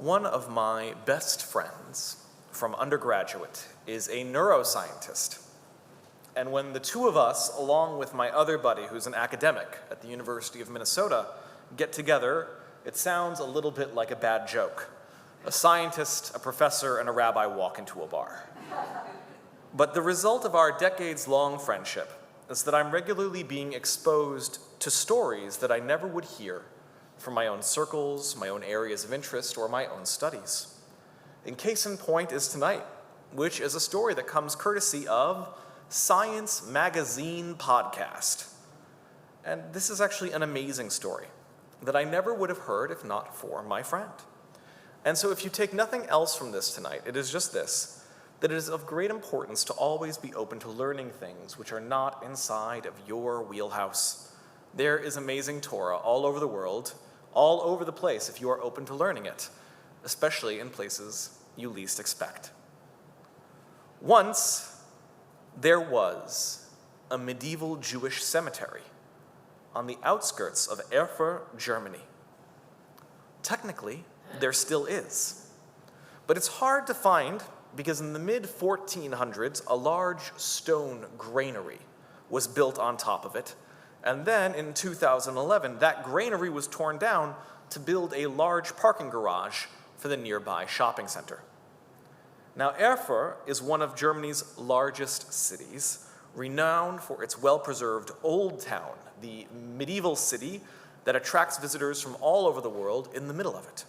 One of my best friends from undergraduate is a neuroscientist. And when the two of us, along with my other buddy who's an academic at the University of Minnesota, get together, it sounds a little bit like a bad joke. A scientist, a professor, and a rabbi walk into a bar. But the result of our decades-long friendship is that I'm regularly being exposed to stories that I never would hear from my own circles, my own areas of interest, or my own studies. And case in point is tonight, which is a story that comes courtesy of Science Magazine podcast. And this is actually an amazing story that I never would have heard if not for my friend. And so if you take nothing else from this tonight, it is just this, that it is of great importance to always be open to learning things which are not inside of your wheelhouse. There is amazing Torah all over the world, all over the place if you are open to learning it, especially in places you least expect. Once, there was a medieval Jewish cemetery on the outskirts of Erfurt, Germany. Technically, there still is. But it's hard to find because in the mid-1400s, a large stone granary was built on top of it. And then in 2011, that granary was torn down to build a large parking garage for the nearby shopping center. Now, Erfurt is one of Germany's largest cities, renowned for its well-preserved Old Town, the medieval city that attracts visitors from all over the world in the middle of it.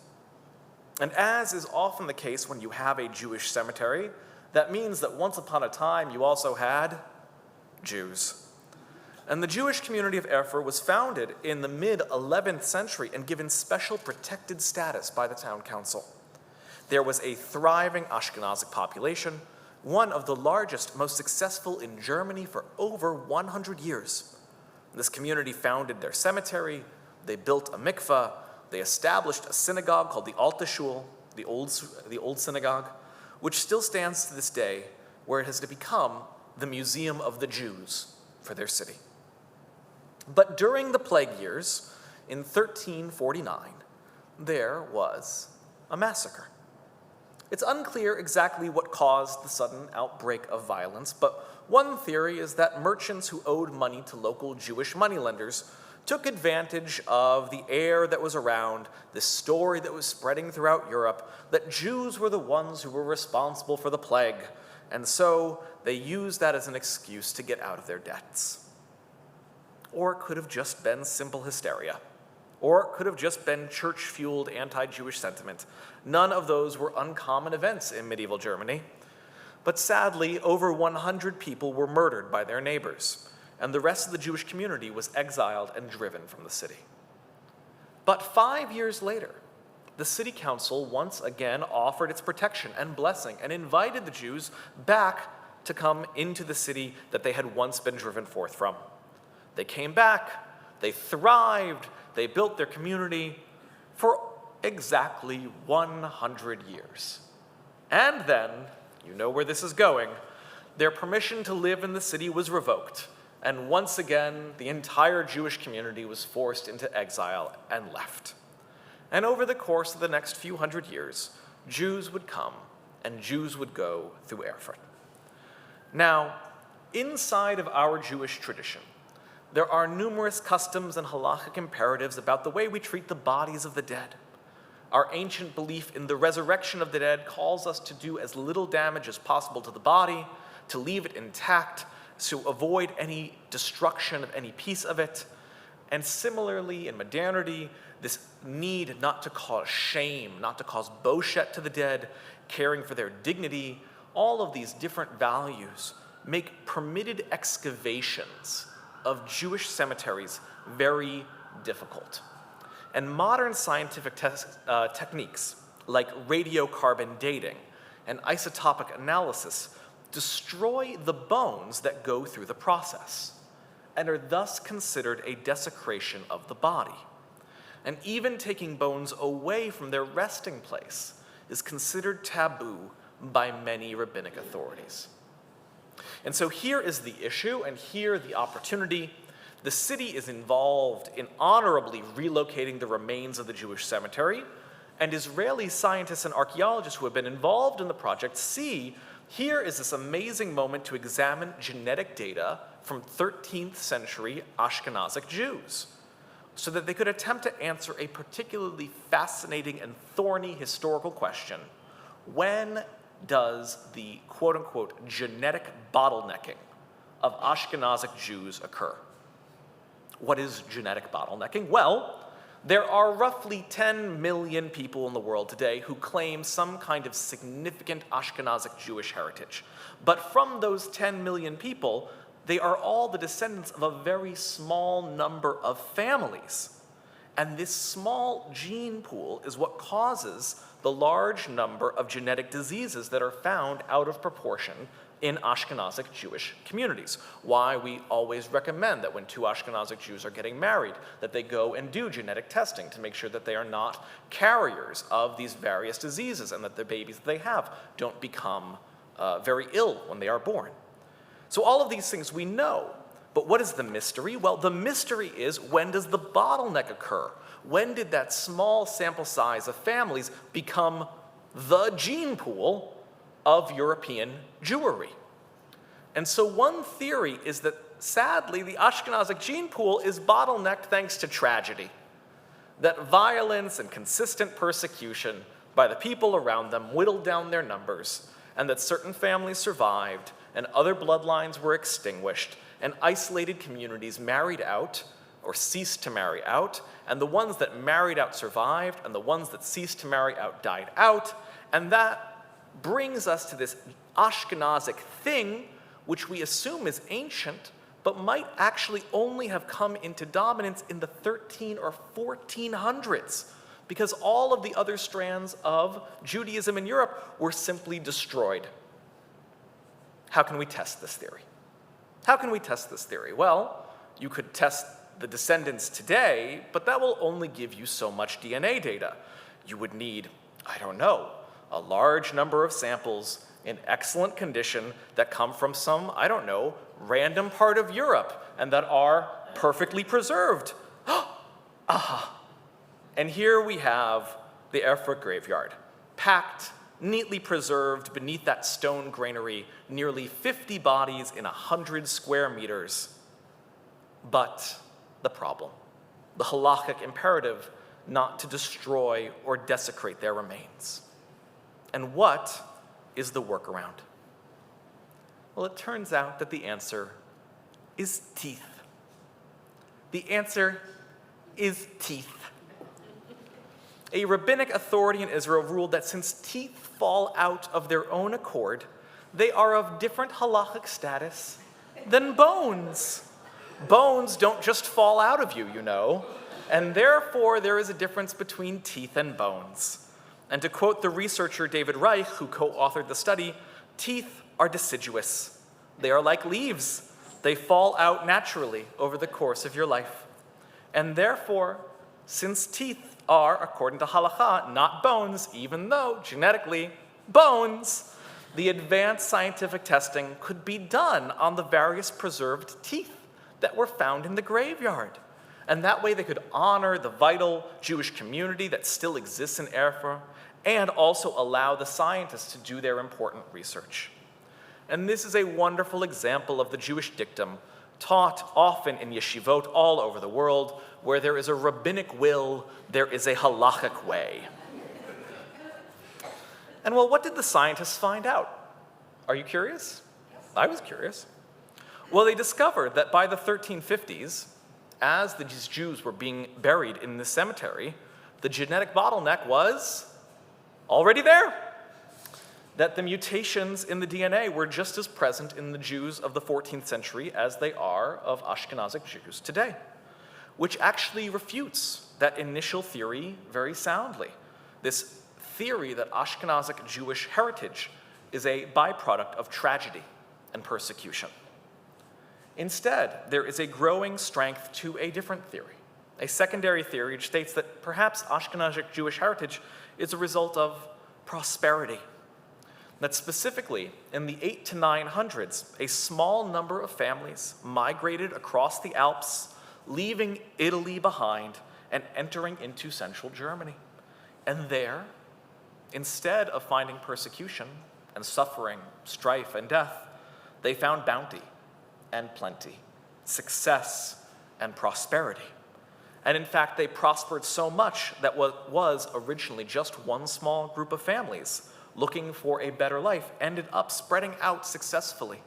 And as is often the case when you have a Jewish cemetery, that means that once upon a time you also had Jews. And the Jewish community of Erfurt was founded in the mid-11th century and given special protected status by the town council. There was a thriving Ashkenazic population, one of the largest, most successful in Germany for over 100 years. This community founded their cemetery, they built a mikveh, they established a synagogue called the Alte Shul, the old synagogue, which still stands to this day, where it has become the Museum of the Jews for their city. But during the plague years, in 1349, there was a massacre. It's unclear exactly what caused the sudden outbreak of violence, but one theory is that merchants who owed money to local Jewish moneylenders took advantage of the air that was around, this story that was spreading throughout Europe, that Jews were the ones who were responsible for the plague, and so they used that as an excuse to get out of their debts. Or it could have just been simple hysteria. Or it could have just been church-fueled anti-Jewish sentiment. None of those were uncommon events in medieval Germany. But sadly, over 100 people were murdered by their neighbors, and the rest of the Jewish community was exiled and driven from the city. But 5 years later, the city council once again offered its protection and blessing and invited the Jews back to come into the city that they had once been driven forth from. They came back, they thrived, they built their community for exactly 100 years. And then, you know where this is going, their permission to live in the city was revoked, and once again, the entire Jewish community was forced into exile and left. And over the course of the next few hundred years, Jews would come and Jews would go through Erfurt. Now, inside of our Jewish tradition, there are numerous customs and halachic imperatives about the way we treat the bodies of the dead. Our ancient belief in the resurrection of the dead calls us to do as little damage as possible to the body, to leave it intact, to avoid any destruction of any piece of it. And similarly, in modernity, this need not to cause shame, not to cause boshet to the dead, caring for their dignity, all of these different values make permitted excavations of Jewish cemeteries very difficult. And modern scientific techniques like radiocarbon dating and isotopic analysis destroy the bones that go through the process and are thus considered a desecration of the body. And even taking bones away from their resting place is considered taboo by many rabbinic authorities. And so here is the issue, and here the opportunity. The city is involved in honorably relocating the remains of the Jewish cemetery, And Israeli scientists and archaeologists who have been involved in the project see here is this amazing moment to examine genetic data from 13th century Ashkenazic Jews so that they could attempt to answer a particularly fascinating and thorny historical question: when does the quote-unquote genetic bottlenecking of Ashkenazic Jews occur? What is genetic bottlenecking? Well, there are roughly 10 million people in the world today who claim some kind of significant Ashkenazic Jewish heritage. But from those 10 million people, they are all the descendants of a very small number of families. And this small gene pool is what causes the large number of genetic diseases that are found out of proportion in Ashkenazic Jewish communities. Why we always recommend that when two Ashkenazic Jews are getting married, that they go and do genetic testing to make sure that they are not carriers of these various diseases and that the babies that they have don't become very ill when they are born. So all of these things we know. But what is the mystery? Well, the mystery is, when does the bottleneck occur? When did that small sample size of families become the gene pool of European Jewry? And so one theory is that, sadly, the Ashkenazic gene pool is bottlenecked thanks to tragedy. That violence and consistent persecution by the people around them whittled down their numbers, and that certain families survived, and other bloodlines were extinguished, and isolated communities married out or ceased to marry out, and the ones that married out survived, and the ones that ceased to marry out died out, and that brings us to this Ashkenazic thing, which we assume is ancient, but might actually only have come into dominance in the 13 or 1400s, because all of the other strands of Judaism in Europe were simply destroyed. How can we test this theory? How can we test this theory? Well, you could test the descendants today, but that will only give you so much DNA data. You would need, I don't know, a large number of samples in excellent condition that come from some, I don't know, random part of Europe and that are perfectly preserved. Aha! And here we have the Erfurt graveyard, packed, neatly preserved beneath that stone granary, nearly 50 bodies in 100 square meters. But the problem, the halakhic imperative not to destroy or desecrate their remains. And what is the workaround? Well, it turns out that the answer is teeth. The answer is teeth. A rabbinic authority in Israel ruled that since teeth fall out of their own accord, they are of different halachic status than bones. Bones don't just fall out of you, you know, and therefore there is a difference between teeth and bones. And to quote the researcher David Reich, who co-authored the study, teeth are deciduous. They are like leaves. They fall out naturally over the course of your life. And therefore, since teeth are, according to halakha, not bones, even though genetically bones, the advanced scientific testing could be done on the various preserved teeth that were found in the graveyard. And that way they could honor the vital Jewish community that still exists in Erfurt and also allow the scientists to do their important research. And this is a wonderful example of the Jewish dictum taught often in yeshivot all over the world: where there is a rabbinic will, there is a halachic way. And well, what did the scientists find out? Are you curious? I was curious. Well, they discovered that by the 1350s, as these Jews were being buried in the cemetery, the genetic bottleneck was already there. That the mutations in the DNA were just as present in the Jews of the 14th century as they are of Ashkenazic Jews today, which actually refutes that initial theory very soundly. This theory that Ashkenazic Jewish heritage is a byproduct of tragedy and persecution. Instead, there is a growing strength to a different theory, a secondary theory which states that perhaps Ashkenazic Jewish heritage is a result of prosperity. That specifically, in the 800s to 900s, a small number of families migrated across the Alps, leaving Italy behind and entering into central Germany. And there, instead of finding persecution and suffering, strife and death, they found bounty and plenty, success and prosperity. And in fact, they prospered so much that what was originally just one small group of families looking for a better life ended up spreading out successfully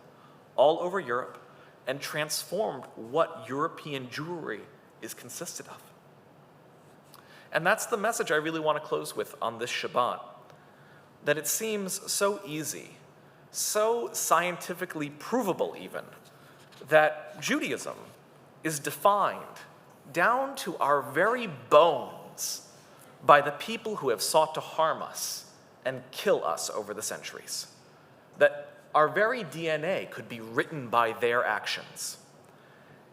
all over Europe and transformed what European Jewry is consisted of. And that's the message I really want to close with on this Shabbat, that it seems so easy, so scientifically provable even, that Judaism is defined down to our very bones by the people who have sought to harm us and kill us over the centuries. That our very DNA could be written by their actions.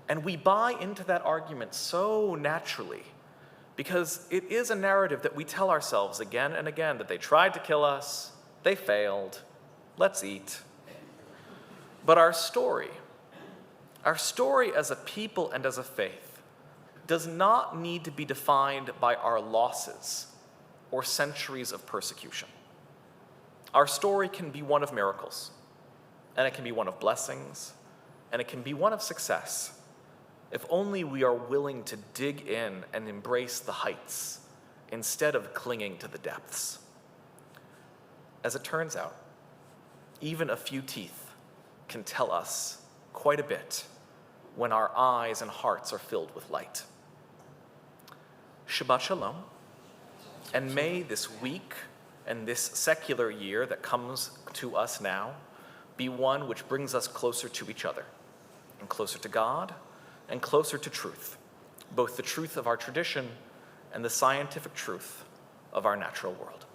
And we buy into that argument so naturally because it is a narrative that we tell ourselves again and again, that they tried to kill us, they failed, let's eat. But our story as a people and as a faith, does not need to be defined by our losses or centuries of persecution. Our story can be one of miracles, and it can be one of blessings, and it can be one of success, if only we are willing to dig in and embrace the heights instead of clinging to the depths. As it turns out, even a few teeth can tell us quite a bit when our eyes and hearts are filled with light. Shabbat Shalom, and may this week and this secular year that comes to us now be one which brings us closer to each other, and closer to God, and closer to truth, both the truth of our tradition and the scientific truth of our natural world.